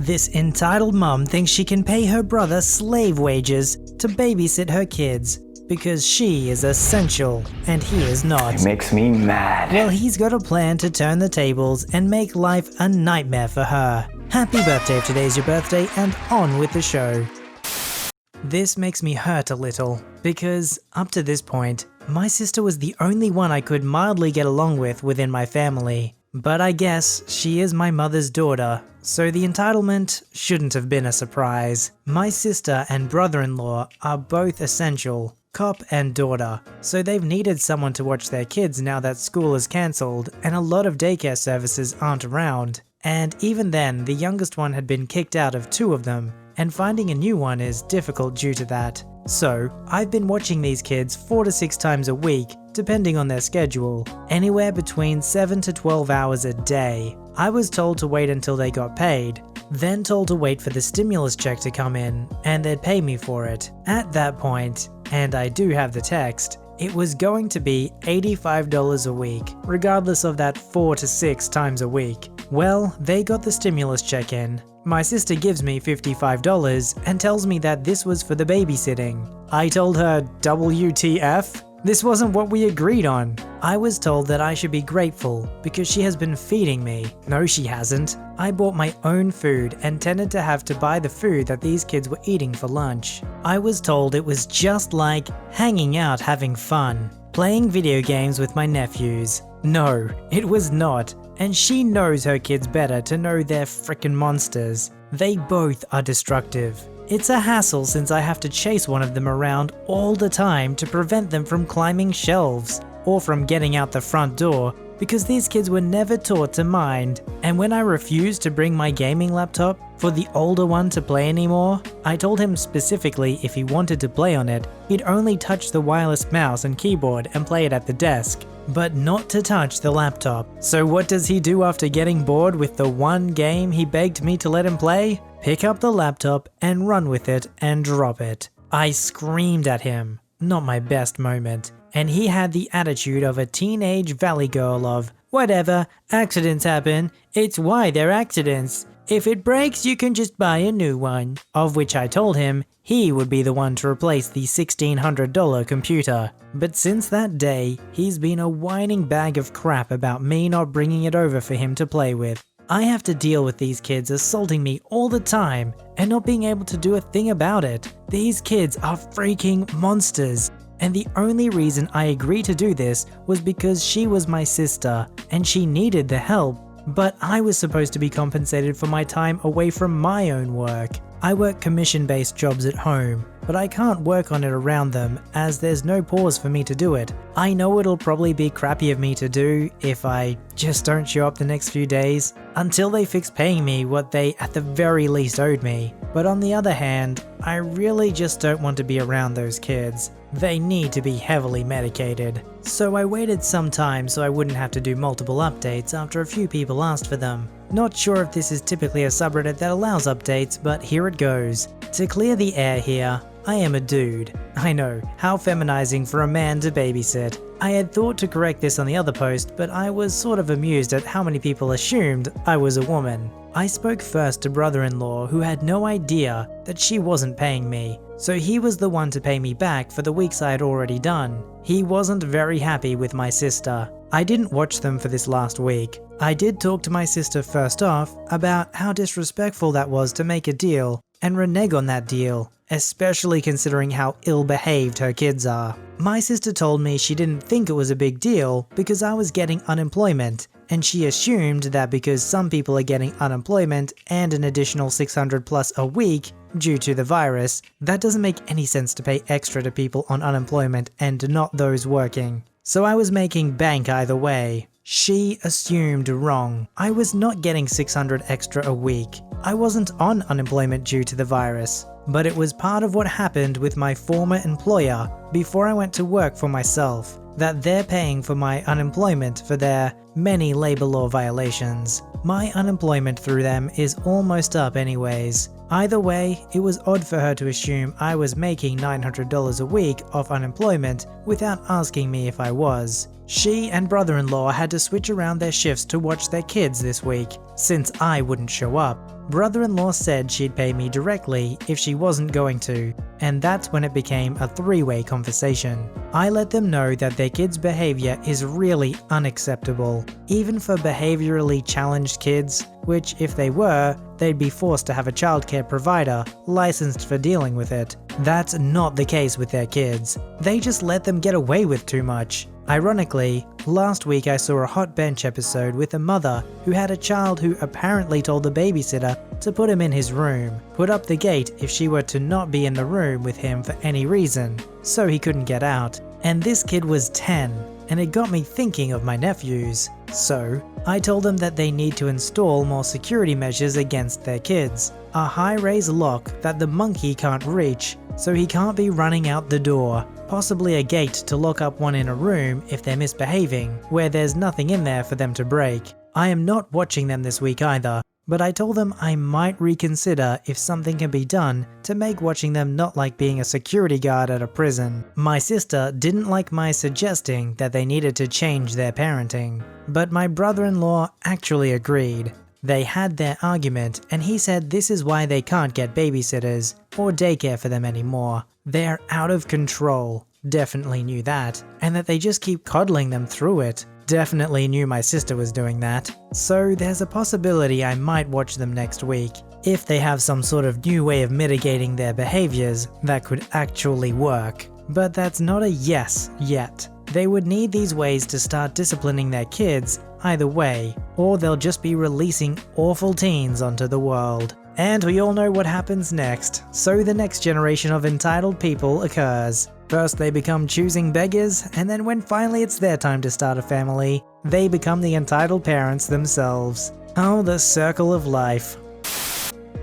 This entitled mum thinks she can pay her brother slave wages to babysit her kids because she is essential and he is not. It makes me mad. Well, he's got a plan to turn the tables and make life a nightmare for her. Happy birthday if today's your birthday, and on with the show. This makes me hurt a little, because up to this point, my sister was the only one I could mildly get along with within my family. But I guess she is my mother's daughter, so the entitlement shouldn't have been a surprise. My sister and brother-in-law are both essential, cop and daughter, so they've needed someone to watch their kids now that school is cancelled and a lot of daycare services aren't around. And even then, the youngest one had been kicked out of 2 of them, and finding a new one is difficult due to that. So, I've been watching these kids 4 to 6 times a week, depending on their schedule, anywhere between 7 to 12 hours a day. I was told to wait until they got paid, then told to wait for the stimulus check to come in, and they'd pay me for it. At that point, and I do have the text, it was going to be $85 a week, regardless of that 4 to 6 times a week. Well, they got the stimulus check in. My sister gives me $55 and tells me that this was for the babysitting. I told her, WTF? This wasn't what we agreed on. I was told that I should be grateful because she has been feeding me. No, she hasn't. I bought my own food and tended to have to buy the food that these kids were eating for lunch. I was told it was just like hanging out having fun, playing video games with my nephews. No, it was not. And she knows her kids better to know they're frickin' monsters. They both are destructive. It's a hassle since I have to chase one of them around all the time to prevent them from climbing shelves or from getting out the front door because these kids were never taught to mind. And when I refused to bring my gaming laptop for the older one to play anymore, I told him specifically if he wanted to play on it, he'd only touch the wireless mouse and keyboard and play it at the desk, but not to touch the laptop. So what does he do after getting bored with the one game he begged me to let him play? Pick up the laptop and run with it and drop it. I screamed at him. Not my best moment. And he had the attitude of a teenage valley girl of, whatever, accidents happen, it's why they're accidents. If it breaks, you can just buy a new one. Of which I told him he would be the one to replace the $1,600 computer. But since that day, he's been a whining bag of crap about me not bringing it over for him to play with. I have to deal with these kids assaulting me all the time and not being able to do a thing about it. These kids are freaking monsters. And the only reason I agreed to do this was because she was my sister and she needed the help. But I was supposed to be compensated for my time away from my own work. I work commission-based jobs at home, but I can't work on it around them as there's no pause for me to do it. I know it'll probably be crappy of me to do if I just don't show up the next few days until they fix paying me what they at the very least owed me. But on the other hand, I really just don't want to be around those kids. They need to be heavily medicated. So I waited some time so I wouldn't have to do multiple updates after a few people asked for them. Not sure if this is typically a subreddit that allows updates, but here it goes. To clear the air here, I am a dude. I know, how feminizing for a man to babysit. I had thought to correct this on the other post, but I was sort of amused at how many people assumed I was a woman. I spoke first to brother-in-law who had no idea that she wasn't paying me, so he was the one to pay me back for the weeks I had already done. He wasn't very happy with my sister. I didn't watch them for this last week. I did talk to my sister first off about how disrespectful that was to make a deal and renege on that deal, especially considering how ill-behaved her kids are. My sister told me she didn't think it was a big deal because I was getting unemployment, and she assumed that because some people are getting unemployment and an additional $600 plus a week due to the virus, that doesn't make any sense to pay extra to people on unemployment and not those working. So I was making bank either way. She assumed wrong. I was not getting $600 extra a week. I wasn't on unemployment due to the virus, but it was part of what happened with my former employer before I went to work for myself, that they're paying for my unemployment for their many labor law violations. My unemployment through them is almost up anyways. Either way, it was odd for her to assume I was making $900 a week off unemployment without asking me if I was. She and brother-in-law had to switch around their shifts to watch their kids this week, since I wouldn't show up. Brother-in-law said she'd pay me directly if she wasn't going to, and that's when it became a three-way conversation. I let them know that their kids' behavior is really unacceptable, even for behaviorally challenged kids, which if they were, they'd be forced to have a childcare provider licensed for dealing with it. That's not the case with their kids. They just let them get away with too much. Ironically, last week I saw a Hot Bench episode with a mother who had a child who apparently told the babysitter to put him in his room, put up the gate if she were to not be in the room with him for any reason, so he couldn't get out. And this kid was 10, and it got me thinking of my nephews. So, I told them that they need to install more security measures against their kids. A high-raise lock that the monkey can't reach, so he can't be running out the door. Possibly a gate to lock up one in a room if they're misbehaving, where there's nothing in there for them to break. I am not watching them this week either, but I told them I might reconsider if something can be done to make watching them not like being a security guard at a prison. My sister didn't like my suggesting that they needed to change their parenting, but my brother-in-law actually agreed. They had their argument, and he said this is why they can't get babysitters or daycare for them anymore. They're out of control. Definitely knew that. And that they just keep coddling them through it. Definitely knew my sister was doing that. So there's a possibility I might watch them next week, if they have some sort of new way of mitigating their behaviors that could actually work. But that's not a yes yet. They would need these ways to start disciplining their kids either way, or they'll just be releasing awful teens onto the world. And we all know what happens next, so the next generation of entitled people occurs. First they become choosing beggars, and then when finally it's their time to start a family, they become the entitled parents themselves. Oh, the circle of life.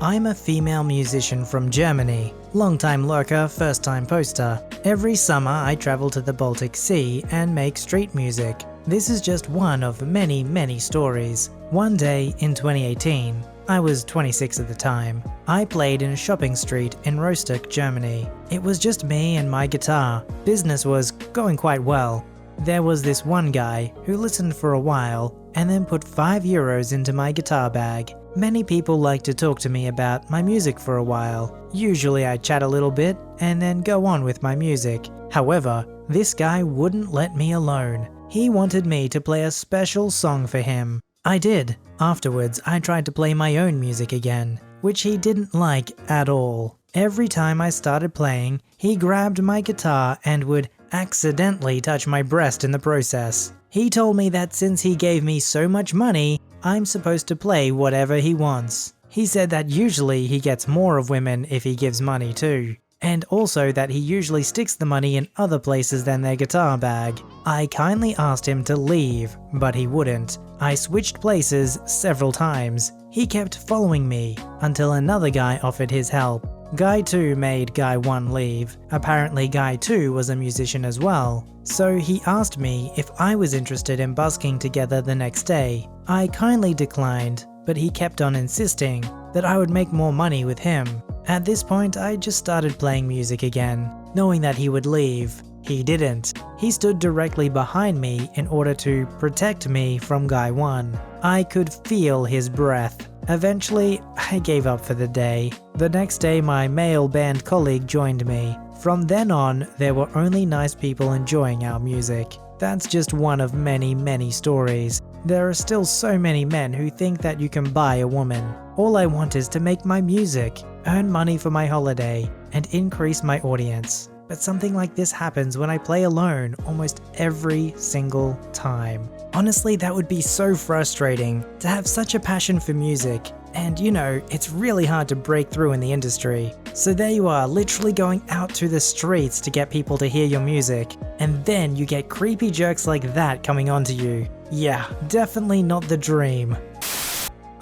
I'm a female musician from Germany. Long-time lurker, first-time poster. Every summer I travel to the Baltic Sea and make street music. This is just one of many, many stories. One day in 2018, I was 26 at the time. I played in a shopping street in Rostock, Germany. It was just me and my guitar. Business was going quite well. There was this one guy who listened for a while and then put €5 into my guitar bag. Many people like to talk to me about my music for a while. Usually I chat a little bit and then go on with my music. However, this guy wouldn't let me alone. He wanted me to play a special song for him. I did. Afterwards, I tried to play my own music again, which he didn't like at all. Every time I started playing, he grabbed my guitar and would accidentally touch my breast in the process. He told me that since he gave me so much money, I'm supposed to play whatever he wants. He said that usually he gets more of women if he gives money too. And also that he usually sticks the money in other places than their guitar bag. I kindly asked him to leave, but he wouldn't. I switched places several times. He kept following me until another guy offered his help. Guy 2 made Guy 1 leave. Apparently Guy 2 was a musician as well. So he asked me if I was interested in busking together the next day. I kindly declined, but he kept on insisting that I would make more money with him. At this point, I just started playing music again, knowing that he would leave. He didn't. He stood directly behind me in order to protect me from Guy 1. I could feel his breath. Eventually, I gave up for the day. The next day, my male band colleague joined me. From then on, there were only nice people enjoying our music. That's just one of many, many stories. There are still so many men who think that you can buy a woman. All I want is to make my music, earn money for my holiday, and increase my audience. But something like this happens when I play alone almost every single time. Honestly, that would be so frustrating to have such a passion for music. And you know, it's really hard to break through in the industry. So there you are, literally going out to the streets to get people to hear your music. And then you get creepy jerks like that coming onto you. Yeah, definitely not the dream.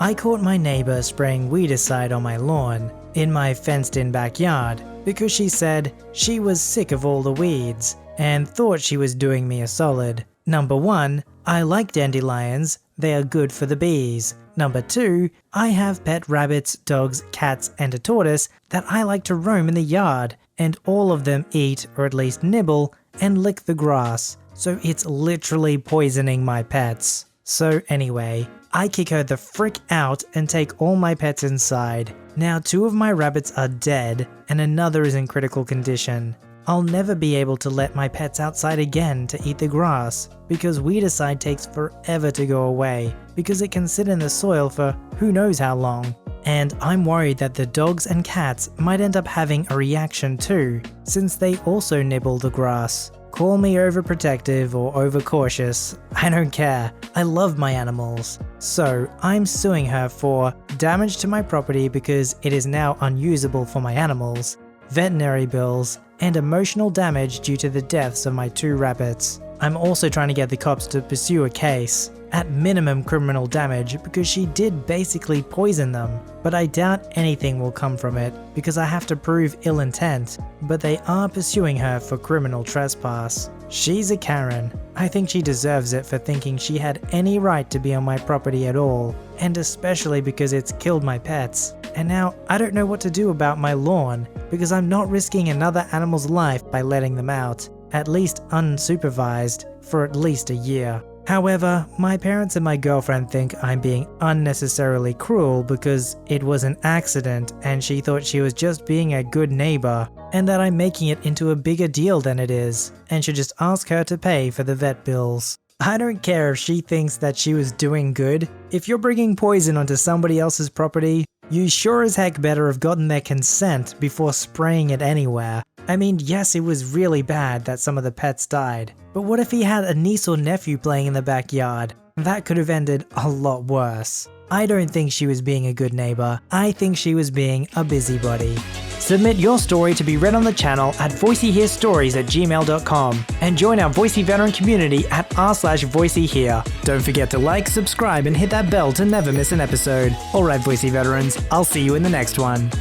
I caught my neighbor spraying weedicide on my lawn in my fenced-in backyard because she said she was sick of all the weeds and thought she was doing me a solid. Number 1, I like dandelions, they are good for the bees. Number 2, I have pet rabbits, dogs, cats, and a tortoise that I like to roam in the yard, and all of them eat, or at least nibble, and lick the grass, so it's literally poisoning my pets. So anyway, I kick her the frick out and take all my pets inside. Now 2 of my rabbits are dead and another is in critical condition. I'll never be able to let my pets outside again to eat the grass because weedicide takes forever to go away because it can sit in the soil for who knows how long. And I'm worried that the dogs and cats might end up having a reaction too, since they also nibble the grass. Call me overprotective or overcautious, I don't care, I love my animals. So I'm suing her for damage to my property because it is now unusable for my animals, veterinary bills, and emotional damage due to the deaths of my 2 rabbits. I'm also trying to get the cops to pursue a case, at minimum criminal damage because she did basically poison them, but I doubt anything will come from it because I have to prove ill intent, but they are pursuing her for criminal trespass. She's a Karen. I think she deserves it for thinking she had any right to be on my property at all, and especially because it's killed my pets. And now I don't know what to do about my lawn because I'm not risking another animal's life by letting them out, at least unsupervised, for at least a year. However, my parents and my girlfriend think I'm being unnecessarily cruel because it was an accident and she thought she was just being a good neighbor, and that I'm making it into a bigger deal than it is, and should just ask her to pay for the vet bills. I don't care if she thinks that she was doing good. If you're bringing poison onto somebody else's property, you sure as heck better have gotten their consent before spraying it anywhere. I mean, yes, it was really bad that some of the pets died, but what if he had a niece or nephew playing in the backyard? That could have ended a lot worse. I don't think she was being a good neighbor. I think she was being a busybody. Submit your story to be read on the channel at voiceyherestories@gmail.com and join our Voicey veteran community at r/VoiceyHere. Don't forget to like, subscribe, and hit that bell to never miss an episode. Alright, Voicey veterans, I'll see you in the next one.